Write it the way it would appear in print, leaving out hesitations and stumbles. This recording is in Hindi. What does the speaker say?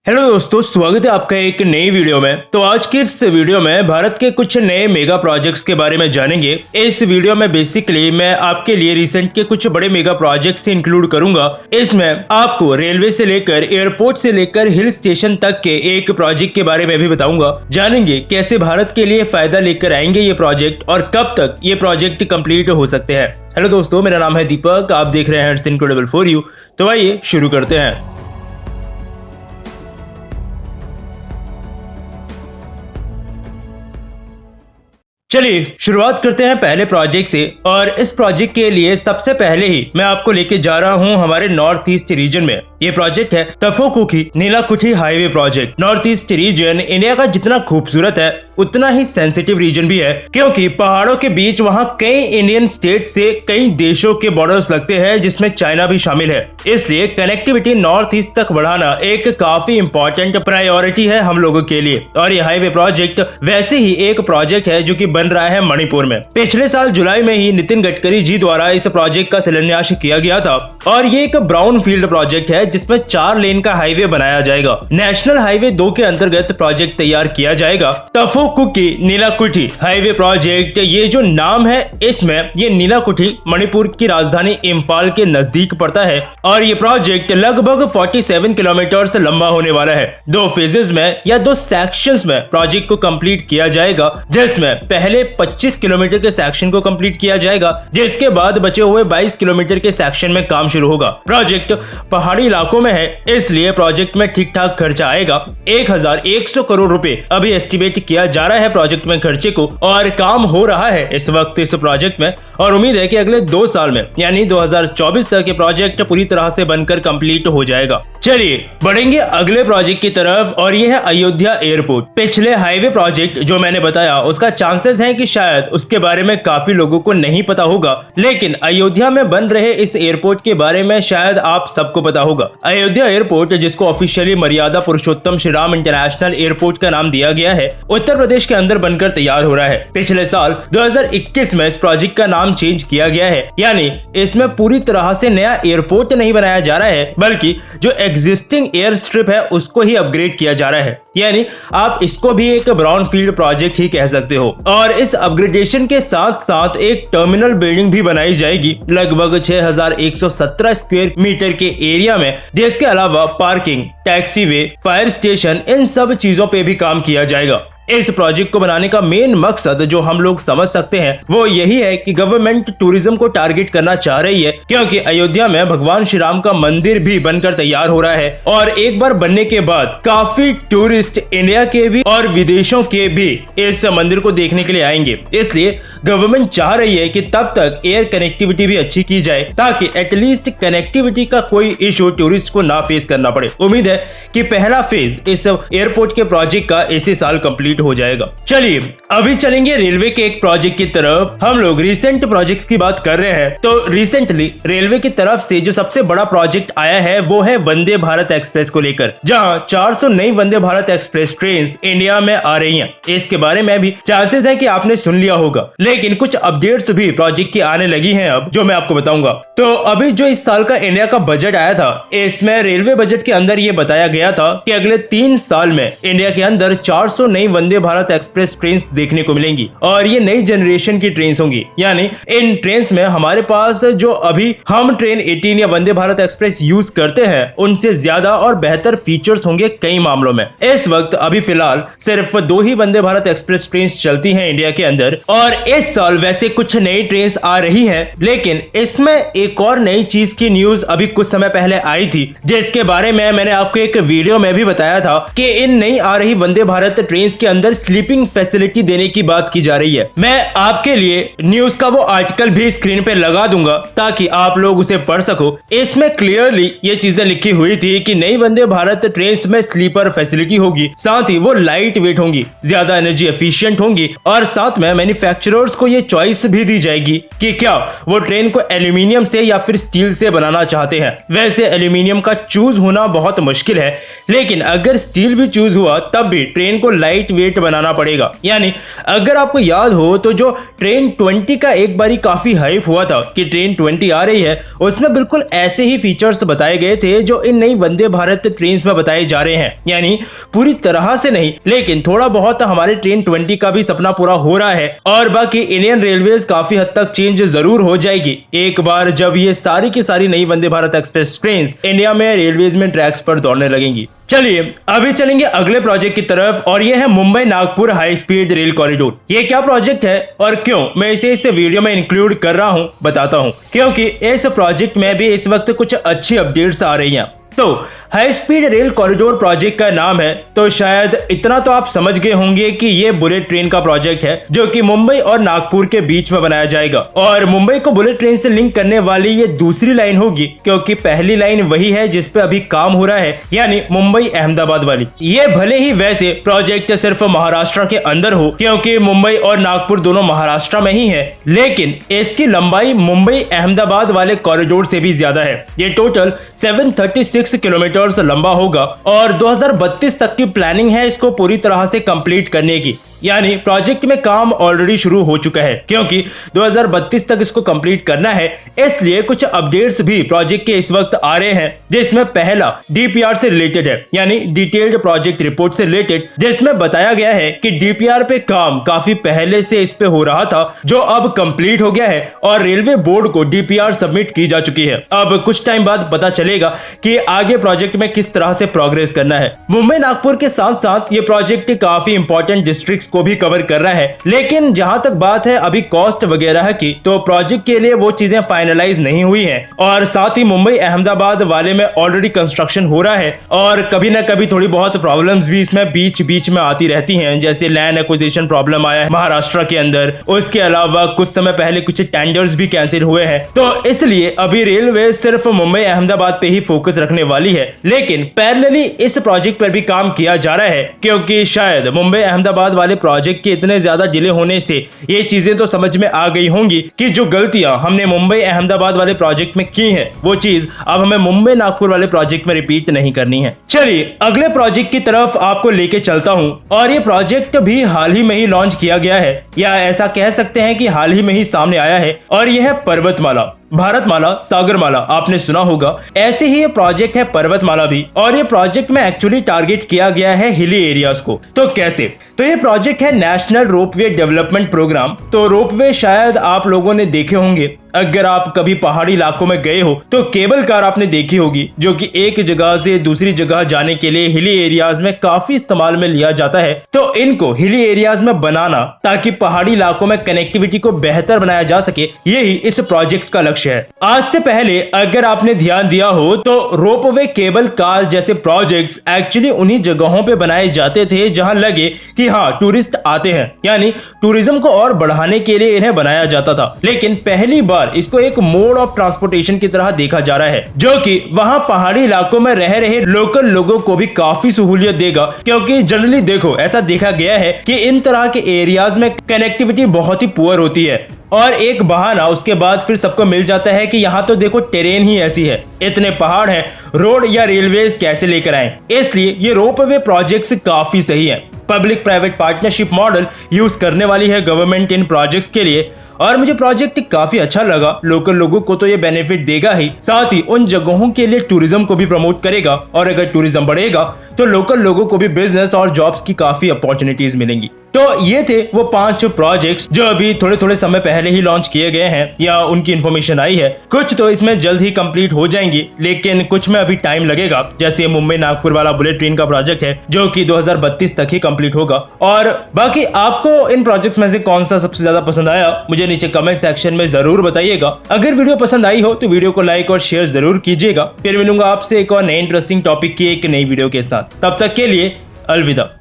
हेलो दोस्तों, स्वागत है आपका एक नई वीडियो में। तो आज की इस वीडियो में भारत के कुछ नए मेगा प्रोजेक्ट्स के बारे में जानेंगे। इस वीडियो में बेसिकली मैं आपके लिए रिसेंट के कुछ बड़े मेगा प्रोजेक्ट्स इंक्लूड करूंगा। इसमें आपको रेलवे से लेकर एयरपोर्ट से लेकर हिल स्टेशन तक के एक प्रोजेक्ट के बारे में भी बताऊंगा। जानेंगे कैसे भारत के लिए फायदा लेकर आएंगे ये प्रोजेक्ट और कब तक ये प्रोजेक्ट कंप्लीट हो सकते हैं। हेलो दोस्तों, मेरा नाम है दीपक, आप देख रहे हैं इट्स इनक्रेडिबल फॉर यू। तो आइए शुरू करते हैं। चलिए शुरुआत करते हैं पहले प्रोजेक्ट से। और इस प्रोजेक्ट के लिए सबसे पहले ही मैं आपको लेके जा रहा हूं हमारे नॉर्थ ईस्ट रीजन में। ये प्रोजेक्ट है तफोकुकी नीलाकुठी highway project. North east region India का जितना खूबसूरत है उतना ही सेंसिटिव रीजन भी है, क्योंकि पहाड़ों के बीच वहां कई इंडियन स्टेट से कई देशों के बॉर्डर्स लगते हैं, जिसमें चाइना भी शामिल है। इसलिए कनेक्टिविटी नॉर्थ ईस्ट तक बढ़ाना एक काफी इंपॉर्टेंट प्रायोरिटी है हम लोगों के लिए। और ये हाईवे प्रोजेक्ट वैसे ही एक प्रोजेक्ट है जो कि बन रहा है मणिपुर में। पिछले साल जुलाई में ही नितिन गडकरी जी द्वारा इस प्रोजेक्ट का शिलान्यास किया गया था। और ये एक ब्राउन फील्ड प्रोजेक्ट है जिसमें 4 लेन का हाईवे बनाया जाएगा। नेशनल हाईवे 2 के अंतर्गत प्रोजेक्ट तैयार किया जाएगा। तफोकुकी नीलाकुठी हाईवे प्रोजेक्ट, ये जो नाम है इसमें ये नीलाकुठी मणिपुर की राजधानी इम्फाल के नजदीक पड़ता है। और ये प्रोजेक्ट लगभग 47 किलोमीटर से लंबा होने वाला है। 2 फेजेस में या 2 सेक्शंस में प्रोजेक्ट को कंप्लीट किया जाएगा, जिसमें पहले 25 किलोमीटर के सेक्शन को कंप्लीट किया जाएगा, जिसके बाद बचे हुए 22 किलोमीटर के सेक्शन में काम शुरू होगा। प्रोजेक्ट पहाड़ी इलाकों में है, इसलिए प्रोजेक्ट में ठीक ठाक खर्चा आएगा। 1100 करोड़ रुपए अभी एस्टिमेट किया जा रहा है प्रोजेक्ट में खर्चे को। और काम हो रहा है इस वक्त इस प्रोजेक्ट में, और उम्मीद है कि अगले 2 साल में यानी 2024 तक ये प्रोजेक्ट पूरी तरह से बनकर कंप्लीट हो जाएगा। चलिए बढ़ेंगे अगले प्रोजेक्ट की तरफ, और ये है अयोध्या एयरपोर्ट। पिछले हाईवे प्रोजेक्ट जो मैंने बताया उसका चांसेस है कि शायद उसके बारे में काफी लोगों को नहीं पता होगा, लेकिन अयोध्या में बन रहे इस एयरपोर्ट के बारे में शायद आप सबको पता होगा। अयोध्या एयरपोर्ट, जिसको ऑफिशियली मर्यादा पुरुषोत्तम श्री राम इंटरनेशनल एयरपोर्ट का नाम दिया गया है, उत्तर प्रदेश के अंदर बनकर तैयार हो रहा है। पिछले साल 2021 में इस प्रोजेक्ट का नाम चेंज किया गया है, यानी इसमें पूरी तरह से नया एयरपोर्ट नहीं बनाया जा रहा है, बल्कि जो एग्जिस्टिंग एयर स्ट्रिप है उसको ही अपग्रेड किया जा रहा है। यानी आप इसको भी एक ब्राउन फील्ड प्रोजेक्ट ही कह सकते हो। और इस अपग्रेडेशन के साथ साथ एक टर्मिनल बिल्डिंग भी बनाई जाएगी लगभग 6117 स्क्वायर मीटर के एरिया में, जिसके अलावा पार्किंग, टैक्सीवे, फायर स्टेशन, इन सब चीजों पे भी काम किया जाएगा। इस प्रोजेक्ट को बनाने का मेन मकसद जो हम लोग समझ सकते हैं वो यही है कि गवर्नमेंट टूरिज्म को टारगेट करना चाह रही है, क्योंकि अयोध्या में भगवान श्री राम का मंदिर भी बनकर तैयार हो रहा है। और एक बार बनने के बाद काफी टूरिस्ट इंडिया के भी और विदेशों के भी इस मंदिर को देखने के लिए आएंगे। इसलिए गवर्नमेंट चाह रही है कि तब तक एयर कनेक्टिविटी भी अच्छी की जाए, ताकि एटलीस्ट कनेक्टिविटी का कोई इशू टूरिस्ट को ना फेस करना पड़े। उम्मीद है कि पहला फेज इस एयरपोर्ट के प्रोजेक्ट का इसी साल कंप्लीट हो जाएगा। चलिए अभी चलेंगे रेलवे के एक प्रोजेक्ट की तरफ। हम लोग रिसेंट प्रोजेक्ट की बात कर रहे हैं, तो रिसेंटली रेलवे की तरफ से जो सबसे बड़ा प्रोजेक्ट आया है वो है वंदे भारत एक्सप्रेस को लेकर, जहां 400 नई Vande Bharat express train India में आ रही हैं। इसके बारे में भी चांसेस है कि आपने सुन लिया होगा, लेकिन कुछ अपडेट्स भी प्रोजेक्ट की आने लगी हैं अब, जो मैं आपको बताऊंगा। तो अभी जो इस साल का इंडिया का बजट आया था, इसमें रेलवे बजट के अंदर ये बताया गया था कि अगले 3 साल में इंडिया के अंदर 400 नई वंदे भारत एक्सप्रेस ट्रेन देखने को मिलेंगी। और ये नई जनरेशन की ट्रेन होंगी, यानी इन ट्रेन में हमारे पास जो अभी हम ट्रेन 18 या वंदे भारत एक्सप्रेस यूज करते हैं उनसे ज्यादा और बेहतर फीचर्स होंगे कई मामलों में। इस वक्त अभी फिलहाल सिर्फ 2 ही वंदे भारत एक्सप्रेस ट्रेन चलती हैं इंडिया के अंदर, और इस साल वैसे कुछ नई ट्रेन आ रही हैं, लेकिन इसमें एक और नई चीज की न्यूज अभी कुछ समय पहले आई थी, जिसके बारे में मैंने आपको एक वीडियो में भी बताया था कि इन नई आ रही वंदे भारत ट्रेन के अंदर स्लीपिंग फैसिलिटी देने की बात की जा रही है। मैं आपके लिए न्यूज का वो आर्टिकल भी स्क्रीन पे लगा दूंगा ताकि आप लोग उसे पढ़ सको। इसमें क्लियरली ये चीजें लिखी हुई थी कि नई वंदे भारत ट्रेन में स्लीपर फैसिलिटी होगी, साथ ही वो लाइट वेट होंगी, ज्यादा एनर्जी एफिशिएंट होंगी, और साथ में मैन्युफैक्चरर्स को ये चॉइस भी दी जाएगी कि क्या वो ट्रेन को एल्यूमिनियम से या फिर स्टील से बनाना चाहते हैं। वैसे एल्यूमिनियम का चूज होना बहुत मुश्किल है, लेकिन अगर स्टील भी चूज हुआ तब भी ट्रेन को लाइट वेट अपडेट बनाना पड़ेगा। यानी अगर आपको याद हो तो जो ट्रेन 20 का एक बारी काफी हाइप हुआ था कि ट्रेन 20 आ रही है, उसमें बिल्कुल ऐसे ही फीचर्स बताए गए थे जो इन नई वंदे भारत ट्रेन में बताए जा रहे हैं। यानी पूरी तरह से नहीं, लेकिन थोड़ा बहुत हमारे ट्रेन 20 का भी सपना पूरा हो रहा है और बाकी इंडियन रेलवेज काफी हद तक चेंज जरूर हो जाएगी एक बार जब ये सारी की सारी नई Vande Bharat express train India में रेलवेज में ट्रैक्स पर दौड़ने लगेंगी। चलिए अभी चलेंगे अगले प्रोजेक्ट की तरफ और ये है Mumbai Nagpur high speed rail corridor. ये क्या प्रोजेक्ट है और क्यों मैं इसे इस वीडियो में इंक्लूड कर रहा हूं बताता हूं, क्योंकि इस प्रोजेक्ट में भी इस वक्त कुछ अच्छी अपडेट्स आ रही हैं। तो high speed rail corridor project का नाम है, तो शायद इतना तो आप समझ गए होंगे कि ये बुलेट ट्रेन का प्रोजेक्ट है जो कि मुंबई और नागपुर के बीच में बनाया जाएगा और मुंबई को बुलेट ट्रेन से लिंक करने वाली ये दूसरी लाइन होगी, क्योंकि पहली लाइन वही है जिस पे अभी काम हो रहा है, यानी मुंबई अहमदाबाद वाली। ये भले ही वैसे प्रोजेक्ट सिर्फ महाराष्ट्र के अंदर हो, क्योंकि मुंबई और नागपुर दोनों महाराष्ट्र में ही है, लेकिन इसकी लंबाई मुंबई अहमदाबाद वाले कॉरिडोर से भी ज्यादा है। ये टोटल 736 किलोमीटर लंबा होगा और 2032 तक की प्लानिंग है इसको पूरी तरह से कंप्लीट करने की। यानी प्रोजेक्ट में काम ऑलरेडी शुरू हो चुका है, क्योंकि 2032 तक इसको कंप्लीट करना है। इसलिए कुछ अपडेट्स भी प्रोजेक्ट के इस वक्त आ रहे हैं, जिसमें पहला डीपीआर से रिलेटेड है, यानी डिटेल्ड प्रोजेक्ट रिपोर्ट से रिलेटेड, जिसमें बताया गया है कि डीपीआर पे काम काफी पहले से इस पे हो रहा था, जो अब कंप्लीट हो गया है और रेलवे बोर्ड को डीपीआर सबमिट की जा चुकी है। अब कुछ टाइम बाद पता चलेगा कि आगे प्रोजेक्ट में किस तरह से प्रोग्रेस करना है। मुंबई नागपुर के साथ साथ ये प्रोजेक्ट काफी इंपॉर्टेंट डिस्ट्रिक्ट को भी कवर कर रहा है, लेकिन जहां तक बात है अभी कॉस्ट वगैरह की, तो प्रोजेक्ट के लिए वो चीजें फाइनलाइज नहीं हुई हैं और साथ ही मुंबई अहमदाबाद वाले में ऑलरेडी कंस्ट्रक्शन हो रहा है और कभी ना कभी थोड़ी बहुत प्रॉब्लम्स भी इसमें बीच बीच में आती रहती हैं, जैसे लैंड एक्विजिशन प्रॉब्लम आया है महाराष्ट्र के अंदर। उसके अलावा कुछ समय पहले कुछ टेंडर्स भी कैंसिल हुए हैं, तो इसलिए अभी रेलवे सिर्फ मुंबई अहमदाबाद पे ही फोकस रखने वाली है। लेकिन पैरेलली इस प्रोजेक्ट पर भी काम किया जा रहा है, क्योंकि शायद मुंबई अहमदाबाद वाले प्रोजेक्ट के इतने ज्यादा डिले होने से ये चीजें तो समझ में आ गई होंगी कि जो गलतियां हमने मुंबई अहमदाबाद वाले प्रोजेक्ट में की हैं, वो चीज अब हमें मुंबई नागपुर वाले प्रोजेक्ट में रिपीट नहीं करनी है। चलिए अगले प्रोजेक्ट की तरफ आपको लेके चलता हूं और ये प्रोजेक्ट भी हाल ही में ही लॉन्च किया गया है, या ऐसा कह सकते हैं कि हाल ही में ही सामने आया है, और यह है पर्वतमाला, भारतमाला, सागरमाला। आपने सुना होगा, ऐसे ही ये प्रोजेक्ट है पर्वतमाला भी, और ये प्रोजेक्ट में एक्चुअली टारगेट किया गया है हिली एरियाज को। तो कैसे? तो ये प्रोजेक्ट है नेशनल रोपवे डेवलपमेंट प्रोग्राम। तो रोपवे शायद आप लोगों ने देखे होंगे, अगर आप कभी पहाड़ी इलाकों में गए हो तो केबल कार आपने देखी होगी, जो कि एक जगह से दूसरी जगह जाने के लिए हिली एरियाज में काफी इस्तेमाल में लिया जाता है। तो इनको हिली एरियाज में बनाना ताकि पहाड़ी इलाकों में कनेक्टिविटी को बेहतर बनाया जा सके, यही इस प्रोजेक्ट का लक्ष्य है। आज से पहले अगर आपने ध्यान दिया हो तो रोपवे, केबल कार जैसे प्रोजेक्ट्स एक्चुअली उन्हीं जगहों पे बनाए जाते थे जहां लगे कि हाँ टूरिस्ट आते हैं, यानी टूरिज्म को और बढ़ाने के लिए इन्हें बनाया जाता था। लेकिन पहली बार इसको एक मोड ऑफ ट्रांसपोर्टेशन की तरह देखा जा रहा है, जो कि वहां पहाड़ी इलाकों में रह रहे लोकल लोगों को भी काफी सहूलियत देगा, क्योंकि जनरली देखो ऐसा देखा गया है कि इन तरह के एरियाज में कनेक्टिविटी बहुत ही पुअर होती है और एक बहाना उसके बाद फिर सबको मिल जाता है कि यहाँ तो देखो टेरेन ही ऐसी है, इतने पहाड़ हैं, रोड या रेलवेज कैसे लेकर आए। इसलिए ये रोपवे प्रोजेक्ट्स काफी सही है। Public private partnership model use करने वाली है गवर्नमेंट इन प्रोजेक्ट्स के लिए, और मुझे प्रोजेक्ट काफी अच्छा लगा। लोकल लोगों को तो ये बेनिफिट देगा ही, साथ ही उन जगहों के लिए टूरिज्म को भी प्रमोट करेगा, और अगर टूरिज्म बढ़ेगा तो लोकल लोगों को भी बिजनेस और जॉब्स की काफी अपॉर्चुनिटीज मिलेंगी। तो ये थे वो 5 प्रोजेक्ट्स जो अभी थोड़े थोड़े समय पहले ही लॉन्च किए गए हैं या उनकी इन्फॉर्मेशन आई है। कुछ तो इसमें जल्द ही कंप्लीट हो जाएंगी, लेकिन कुछ में अभी टाइम लगेगा, जैसे मुंबई नागपुर वाला बुलेट ट्रेन का प्रोजेक्ट है जो कि 2032 तक ही कंप्लीट होगा। और बाकी आपको इन प्रोजेक्ट्स में से कौन सा सबसे ज्यादा पसंद आया, मुझे नीचे कमेंट सेक्शन में जरूर बताइएगा। अगर वीडियो पसंद आई हो तो वीडियो को लाइक और शेयर जरूर कीजिएगा। फिर मिलूंगा आपसे एक और नए इंटरेस्टिंग टॉपिक की एक नई वीडियो के साथ। तब तक के लिए अलविदा।